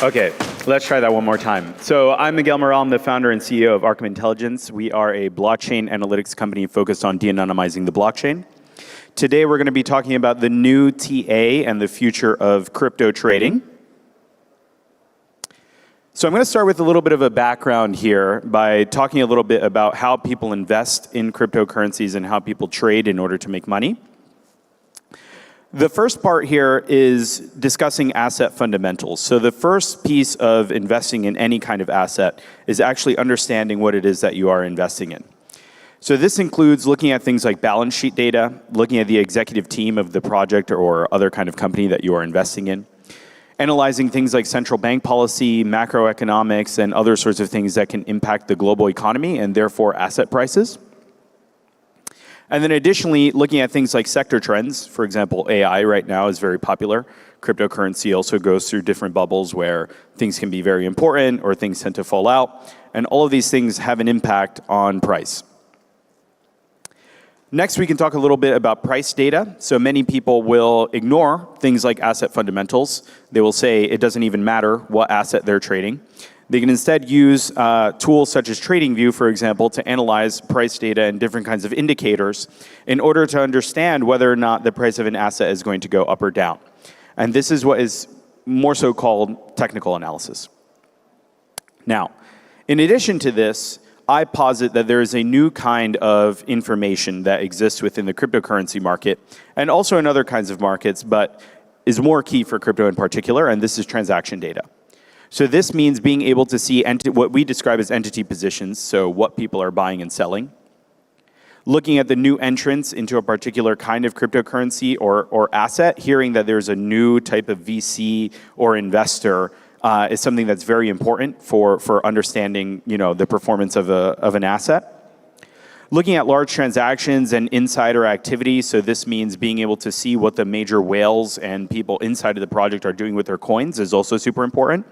Okay, let's try that one more time. So I'm Miguel Morel. I'm the founder and CEO of Arkham Intelligence. We are a blockchain analytics company focused on de-anonymizing the blockchain. Today we're going to be talking about the new TA and the future of crypto trading. So I'm going to start with a little bit of a background here by talking a little bit about how people invest in cryptocurrencies and how people trade in order to make money. The first part here is discussing asset fundamentals. So the first piece of investing in any kind of asset is actually understanding what it is that you are investing in. So this includes looking at things like balance sheet data, looking at the executive team of the project or other kind of company that you are investing in, analyzing things like central bank policy, macroeconomics, and other sorts of things that can impact the global economy and therefore asset prices. And then additionally, looking at things like sector trends. For example, AI right now is very popular. Cryptocurrency also goes through different bubbles where things can be very important or things tend to fall out. And all of these things have an impact on price. Next, we can talk a little bit about price data. So many people will ignore things like asset fundamentals. They will say it doesn't even matter what asset they're trading. They can instead use tools such as TradingView, for example, to analyze price data and different kinds of indicators in order to understand whether or not the price of an asset is going to go up or down. And this is what is more so called technical analysis. Now, in addition to this, I posit that there is a new kind of information that exists within the cryptocurrency market and also in other kinds of markets, but is more key for crypto in particular, and this is transaction data. So this means being able to see what we describe as entity positions, so what people are buying and selling. Looking at the new entrants into a particular kind of cryptocurrency or asset, hearing that there's a new type of VC or investor is something that's very important for understanding, the performance of an asset. Looking at large transactions and insider activity, so this means being able to see what the major whales and people inside of the project are doing with their coins is also super important.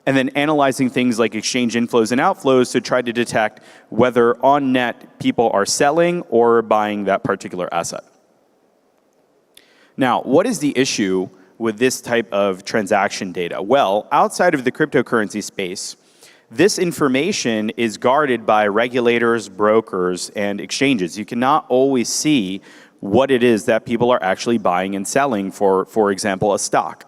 And then analyzing things like exchange inflows and outflows to try to detect whether on net people are selling or buying that particular asset. Now, what is the issue with this type of transaction data? Well, outside of the cryptocurrency space, this information is guarded by regulators, brokers, and exchanges. You cannot always see what it is that people are actually buying and selling for example, a stock.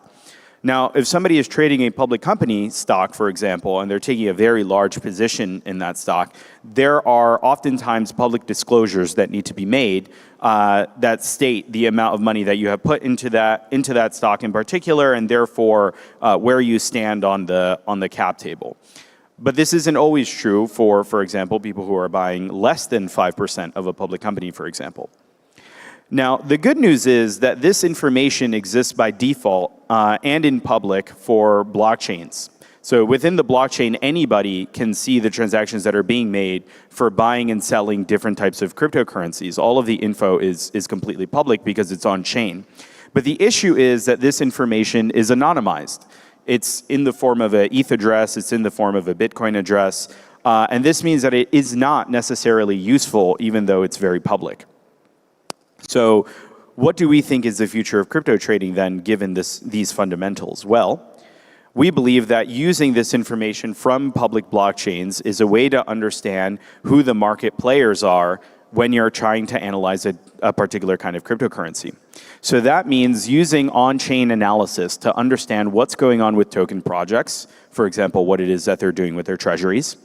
Now, if somebody is trading a public company stock, for example, and they're taking a very large position in that stock, there are oftentimes public disclosures that need to be made that state the amount of money that you have put into that stock in particular, and therefore where you stand on the cap table. But this isn't always true for example, people who are buying less than 5% of a public company, for example. Now, the good news is that this information exists by default and in public for blockchains. So within the blockchain, anybody can see the transactions that are being made for buying and selling different types of cryptocurrencies. All of the info is completely public because it's on chain. But the issue is that this information is anonymized. It's in the form of an ETH address, it's in the form of a Bitcoin address, and this means that it is not necessarily useful even though it's very public. So what do we think is the future of crypto trading then, given these fundamentals? Well, we believe that using this information from public blockchains is a way to understand who the market players are when you're trying to analyze a particular kind of cryptocurrency. So that means using on-chain analysis to understand what's going on with token projects, for example, what it is that they're doing with their treasuries.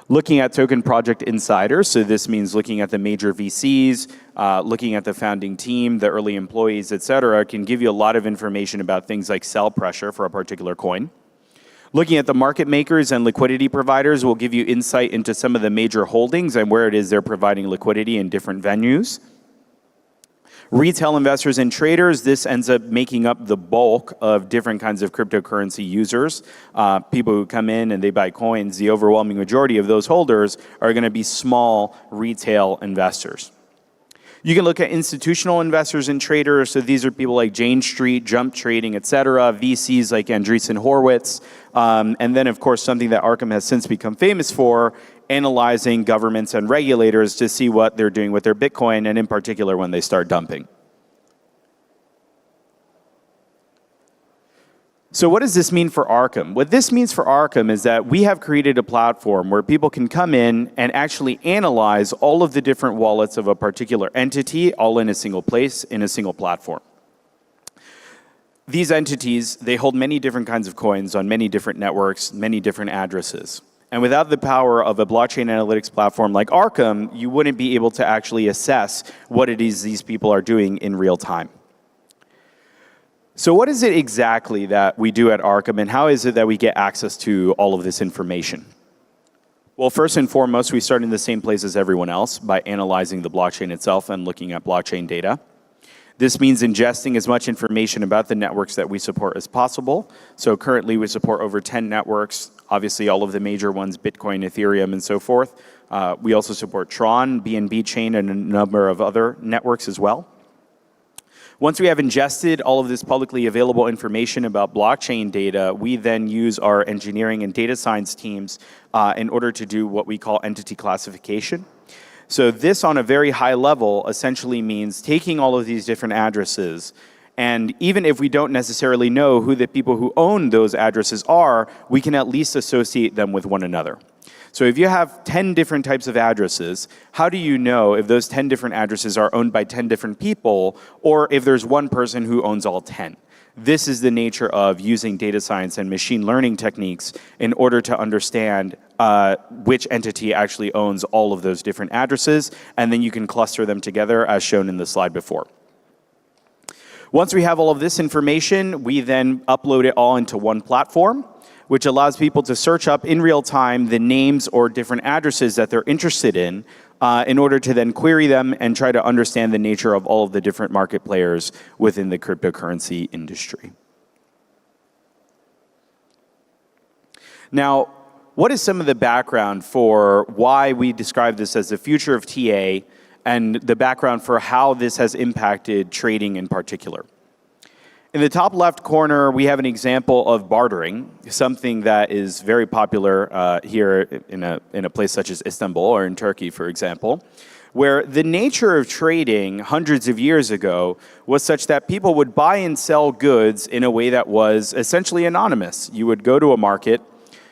Looking at token project insiders, so this means looking at the major VCs, looking at the founding team, the early employees, et cetera, can give you a lot of information about things like sell pressure for a particular coin. Looking at the market makers and liquidity providers will give you insight into some of the major holdings and where it is they're providing liquidity in different venues. Retail investors and traders, this ends up making up the bulk of different kinds of cryptocurrency users. People who come in and they buy coins, the overwhelming majority of those holders are going to be small retail investors. You can look at institutional investors and traders. So these are people like Jane Street, Jump Trading, et cetera, VCs like Andreessen Horowitz. And then, of course, something that Arkham has since become famous for, analyzing governments and regulators to see what they're doing with their Bitcoin, and in particular when they start dumping. So what does this mean for Arkham? What this means for Arkham is that we have created a platform where people can come in and actually analyze all of the different wallets of a particular entity all in a single place, in a single platform. These entities, they hold many different kinds of coins on many different networks, many different addresses. And without the power of a blockchain analytics platform like Arkham, you wouldn't be able to actually assess what it is these people are doing in real time. So what is it exactly that we do at Arkham, and how is it that we get access to all of this information? Well, first and foremost, we start in the same place as everyone else by analyzing the blockchain itself and looking at blockchain data. This means ingesting as much information about the networks that we support as possible. So currently we support over 10 networks, obviously all of the major ones, Bitcoin, Ethereum, and so forth. We also support Tron, BNB Chain, and a number of other networks as well. Once we have ingested all of this publicly available information about blockchain data, we then use our engineering and data science teams in order to do what we call entity classification. So this, on a very high level, essentially means taking all of these different addresses, and even if we don't necessarily know who the people who own those addresses are, we can at least associate them with one another. So if you have 10 different types of addresses, how do you know if those 10 different addresses are owned by 10 different people, or if there's one person who owns all 10? This is the nature of using data science and machine learning techniques in order to understand which entity actually owns all of those different addresses, and then you can cluster them together as shown in the slide before. Once we have all of this information, we then upload it all into one platform, which allows people to search up in real time the names or different addresses that they're interested in order to then query them and try to understand the nature of all of the different market players within the cryptocurrency industry. Now, what is some of the background for why we describe this as the future of TA, and the background for how this has impacted trading in particular? In the top left corner, we have an example of bartering, something that is very popular here in a place such as Istanbul or in Turkey, for example, where the nature of trading hundreds of years ago was such that people would buy and sell goods in a way that was essentially anonymous. You would go to a market,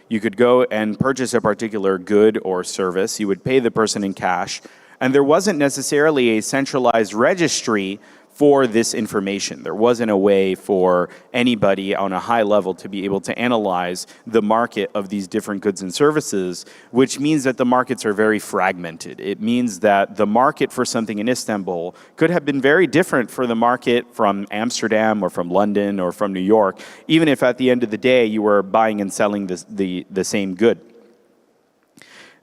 you could go and purchase a particular good or service, you would pay the person in cash, and there wasn't necessarily a centralized registry for this information. There wasn't a way for anybody on a high level to be able to analyze the market of these different goods and services, which means that the markets are very fragmented. It means that the market for something in Istanbul could have been very different for the market from Amsterdam or from London or from New York, even if at the end of the day you were buying and selling the same good.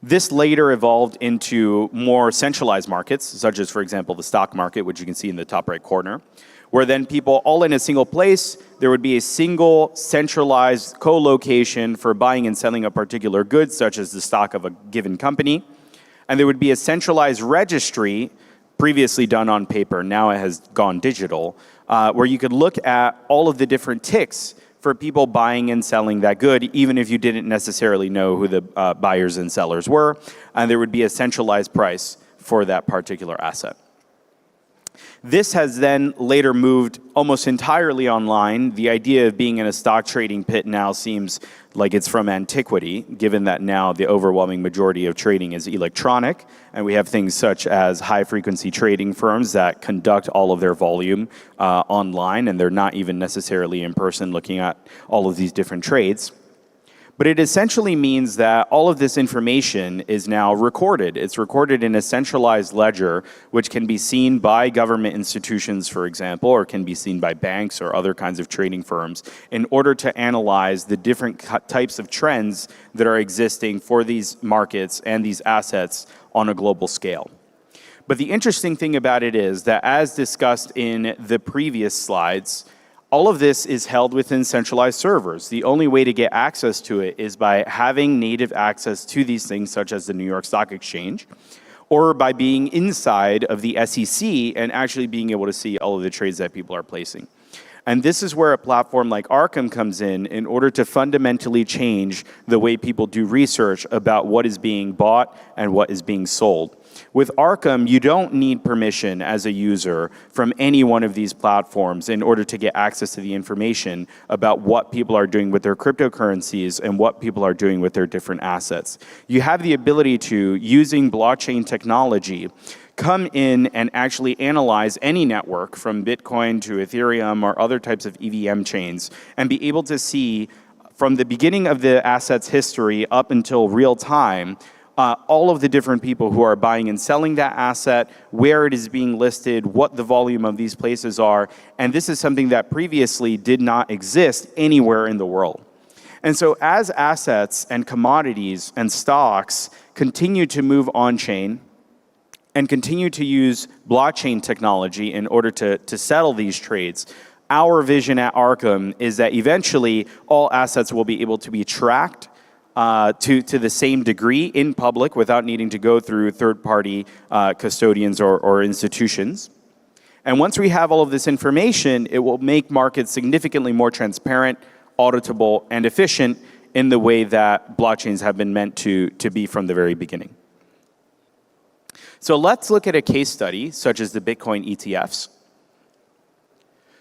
This later evolved into more centralized markets, such as, for example, the stock market, which you can see in the top right corner, where then people all in a single place, there would be a single centralized co-location for buying and selling a particular good, such as the stock of a given company. And there would be a centralized registry, previously done on paper, now it has gone digital, where you could look at all of the different ticks for people buying and selling that good, even if you didn't necessarily know who the buyers and sellers were, and there would be a centralized price for that particular asset. This has then later moved almost entirely online. The idea of being in a stock trading pit now seems like it's from antiquity, given that now the overwhelming majority of trading is electronic, and we have things such as high-frequency trading firms that conduct all of their volume online, and they're not even necessarily in person looking at all of these different trades. But it essentially means that all of this information is now recorded. It's recorded in a centralized ledger, which can be seen by government institutions, for example, or can be seen by banks or other kinds of trading firms in order to analyze the different types of trends that are existing for these markets and these assets on a global scale. But the interesting thing about it is that, as discussed in the previous slides, all of this is held within centralized servers. The only way to get access to it is by having native access to these things, such as the New York Stock Exchange, or by being inside of the SEC and actually being able to see all of the trades that people are placing. And this is where a platform like Arkham comes in order to fundamentally change the way people do research about what is being bought and what is being sold. With Arkham, you don't need permission as a user from any one of these platforms in order to get access to the information about what people are doing with their cryptocurrencies and what people are doing with their different assets. You have the ability to, using blockchain technology, come in and actually analyze any network from Bitcoin to Ethereum or other types of EVM chains and be able to see from the beginning of the asset's history up until real time all of the different people who are buying and selling that asset, where it is being listed, what the volume of these places are, and this is something that previously did not exist anywhere in the world. And so as assets and commodities and stocks continue to move on-chain and continue to use blockchain technology in order to settle these trades, our vision at Arkham is that eventually all assets will be able to be tracked to the same degree in public without needing to go through third-party custodians or institutions. And once we have all of this information, it will make markets significantly more transparent, auditable, and efficient in the way that blockchains have been meant to be from the very beginning. So let's look at a case study, such as the Bitcoin ETFs.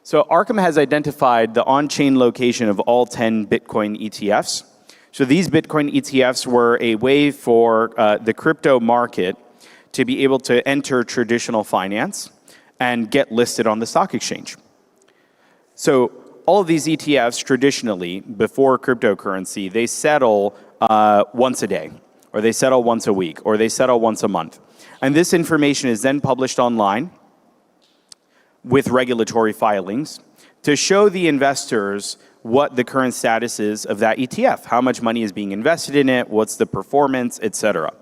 So Arkham has identified the on-chain location of all 10 Bitcoin ETFs. So these Bitcoin ETFs were a way for the crypto market to be able to enter traditional finance and get listed on the stock exchange. So all of these ETFs traditionally, before cryptocurrency, they settle once a day, or they settle once a week, or they settle once a month. And this information is then published online with regulatory filings to show the investors what the current status is of that ETF, how much money is being invested in it, what's the performance, etc.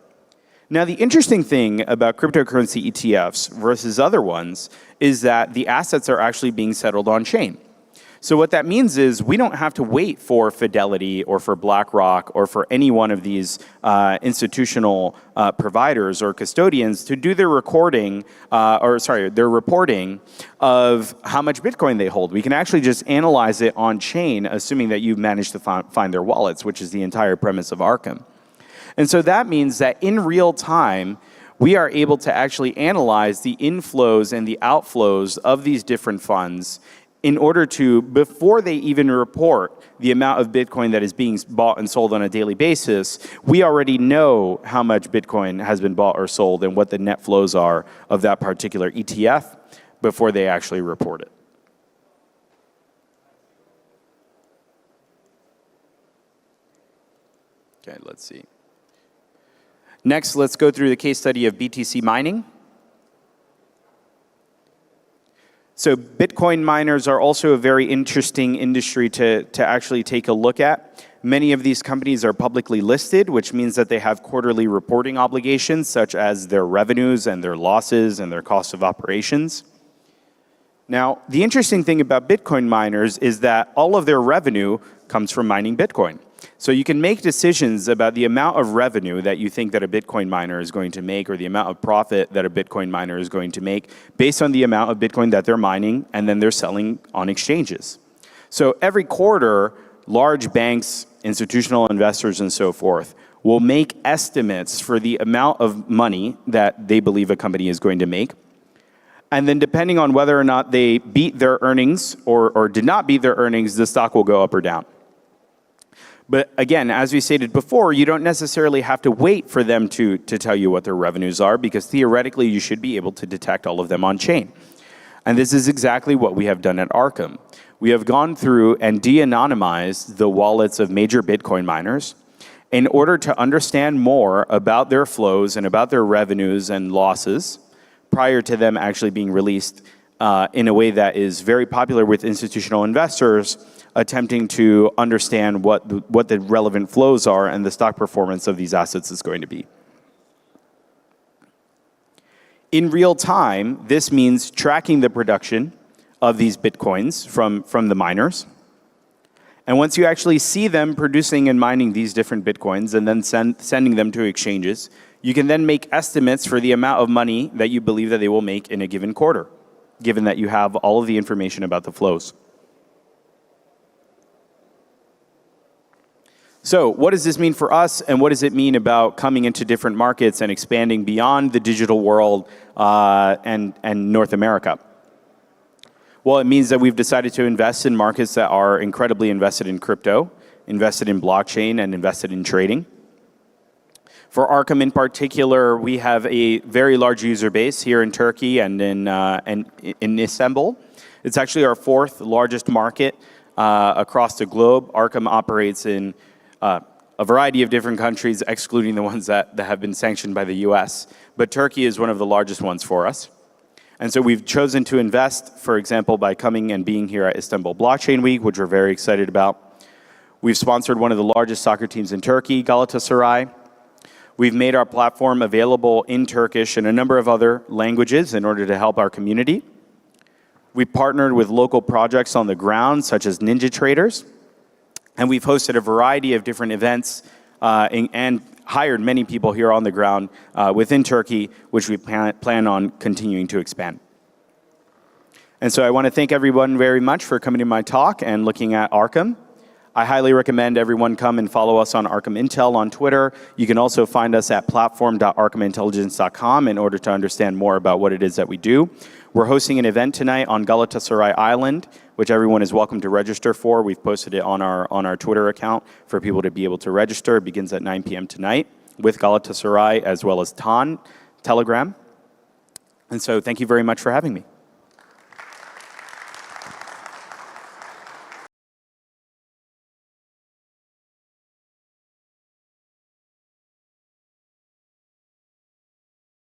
Now, the interesting thing about cryptocurrency ETFs versus other ones is that the assets are actually being settled on-chain. So what that means is we don't have to wait for Fidelity or for BlackRock or for any one of these institutional providers or custodians to do their reporting of how much Bitcoin they hold. We can actually just analyze it on chain, assuming that you've managed to find their wallets, which is the entire premise of Arkham. And so that means that in real time, we are able to actually analyze the inflows and the outflows of these different funds in order to, before they even report the amount of Bitcoin that is being bought and sold on a daily basis, we already know how much Bitcoin has been bought or sold and what the net flows are of that particular ETF before they actually report it. Okay, let's see. Next, let's go through the case study of BTC mining. So Bitcoin miners are also a very interesting industry to actually take a look at. Many of these companies are publicly listed, which means that they have quarterly reporting obligations, such as their revenues and their losses and their cost of operations. Now, the interesting thing about Bitcoin miners is that all of their revenue comes from mining Bitcoin. So you can make decisions about the amount of revenue that you think that a Bitcoin miner is going to make, or the amount of profit that a Bitcoin miner is going to make, based on the amount of Bitcoin that they're mining and then they're selling on exchanges. So every quarter, large banks, institutional investors, and so forth will make estimates for the amount of money that they believe a company is going to make. And then depending on whether or not they beat their earnings or did not beat their earnings, the stock will go up or down. But again, as we stated before, you don't necessarily have to wait for them to tell you what their revenues are, because theoretically you should be able to detect all of them on chain. And this is exactly what we have done at Arkham. We have gone through and de-anonymized the wallets of major Bitcoin miners in order to understand more about their flows and about their revenues and losses prior to them actually being released in a way that is very popular with institutional investors attempting to understand what the relevant flows are and the stock performance of these assets is going to be. In real time, this means tracking the production of these Bitcoins from the miners. And once you actually see them producing and mining these different Bitcoins and then sending them to exchanges, you can then make estimates for the amount of money that you believe that they will make in a given quarter, given that you have all of the information about the flows. So what does this mean for us, and what does it mean about coming into different markets and expanding beyond the digital world and North America? Well, it means that we've decided to invest in markets that are incredibly invested in crypto, invested in blockchain, and invested in trading. For Arkham in particular, we have a very large user base here in Turkey and in Istanbul. It's actually our fourth largest market across the globe. Arkham operates in a variety of different countries, excluding the ones that have been sanctioned by the US. But Turkey is one of the largest ones for us. And so we've chosen to invest, for example, by coming and being here at Istanbul Blockchain Week, which we're very excited about. We've sponsored one of the largest soccer teams in Turkey, Galatasaray. We've made our platform available in Turkish and a number of other languages in order to help our community. We've partnered with local projects on the ground, such as Ninja Traders. And we've hosted a variety of different events and hired many people here on the ground within Turkey, which we plan on continuing to expand. And so I want to thank everyone very much for coming to my talk and looking at Arkham. I highly recommend everyone come and follow us on Arkham Intel on Twitter. You can also find us at platform.arkhamintelligence.com in order to understand more about what it is that we do. We're hosting an event tonight on Galatasaray Island, which everyone is welcome to register for. We've posted it on our Twitter account for people to be able to register. It begins at 9 p.m. tonight with Galatasaray as well as Telegram. And so thank you very much for having me.